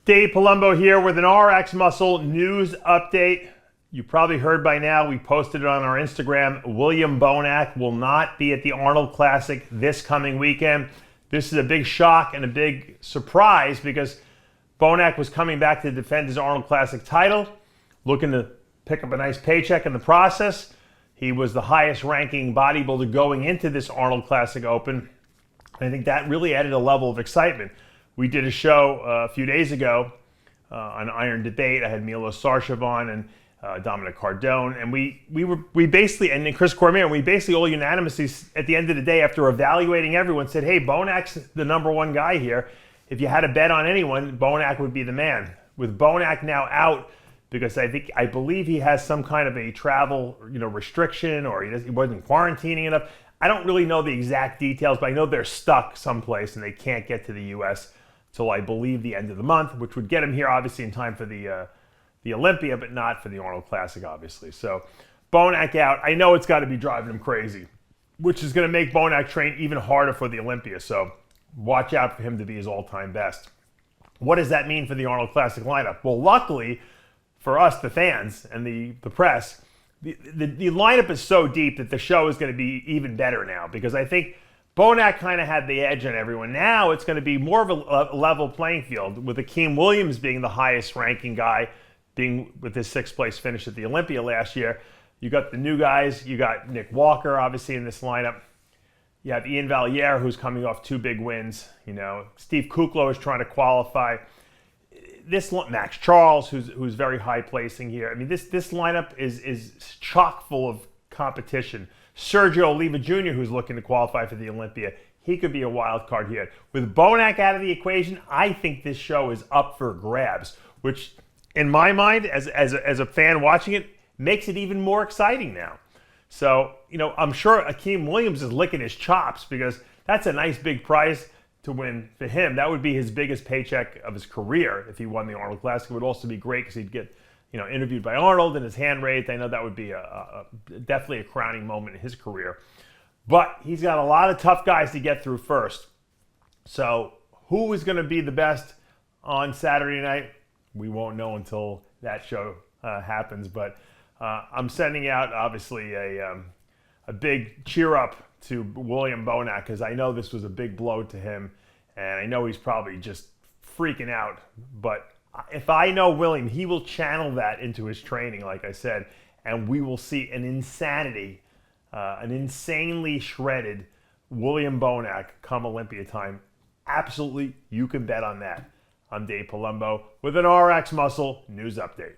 Dave Palumbo here with an RX Muscle news update. You probably heard by now, we posted it on our Instagram. William Bonac will not be at the Arnold Classic this coming weekend. This is a big shock and a big surprise because Bonac was coming back to defend his Arnold Classic title, looking to pick up a nice paycheck in the process. He was the highest ranking bodybuilder going into this Arnold Classic Open. I think that really added a level of excitement. We did a show a few days ago on Iron Debate. I had Milo Sarshev on and Dominic Cardone, and we basically, and then Chris Cormier, and we basically all unanimously at the end of the day, after evaluating everyone, said, hey, Bonac's the number one guy here. If you had to bet on anyone, Bonac would be the man. With Bonac now out, because I believe he has some kind of a travel restriction, or he wasn't quarantining enough. I don't really know the exact details, but I know they're stuck someplace and they can't get to the U.S. till I believe the end of the month, which would get him here obviously in time for the Olympia, but not for the Arnold Classic, obviously. So Bonac out. I know it's got to be driving him crazy, which is going to make Bonac train even harder for the Olympia. So watch out for him to be his all-time best. What does that mean for the Arnold Classic lineup? Well, luckily for us, the fans and the press, the lineup is so deep that the show is going to be even better now, because I think Bonac kind of had the edge on everyone. Now it's going to be more of a level playing field, with Akeem Williams being the highest ranking guy, being with his 6th place finish at the Olympia last year. You got the new guys. You got Nick Walker, obviously, in this lineup. You have Ian Valliere, who's coming off 2 big wins. Steve Kuklo is trying to qualify. Max Charles, who's very high placing here. I mean, this lineup is chock full of competition. Sergio Oliva Jr., who's looking to qualify for the Olympia, he could be a wild card here. With Bonac out of the equation, I think this show is up for grabs, which, in my mind, as a fan watching it, makes it even more exciting now. So, I'm sure Akeem Williams is licking his chops, because that's a nice big prize to win for him. That would be his biggest paycheck of his career if he won the Arnold Classic. It would also be great because he'd get interviewed by Arnold and his hand raised. I know that would be definitely a crowning moment in his career. But he's got a lot of tough guys to get through first. So who is going to be the best on Saturday night? We won't know until that show happens. But I'm sending out, obviously, a big cheer up to William Bonac, because I know this was a big blow to him, and I know he's probably just freaking out. But if I know William, he will channel that into his training, like I said, and we will see an insanely shredded William Bonac come Olympia time. Absolutely, you can bet on that. I'm Dave Palumbo with an RX Muscle news update.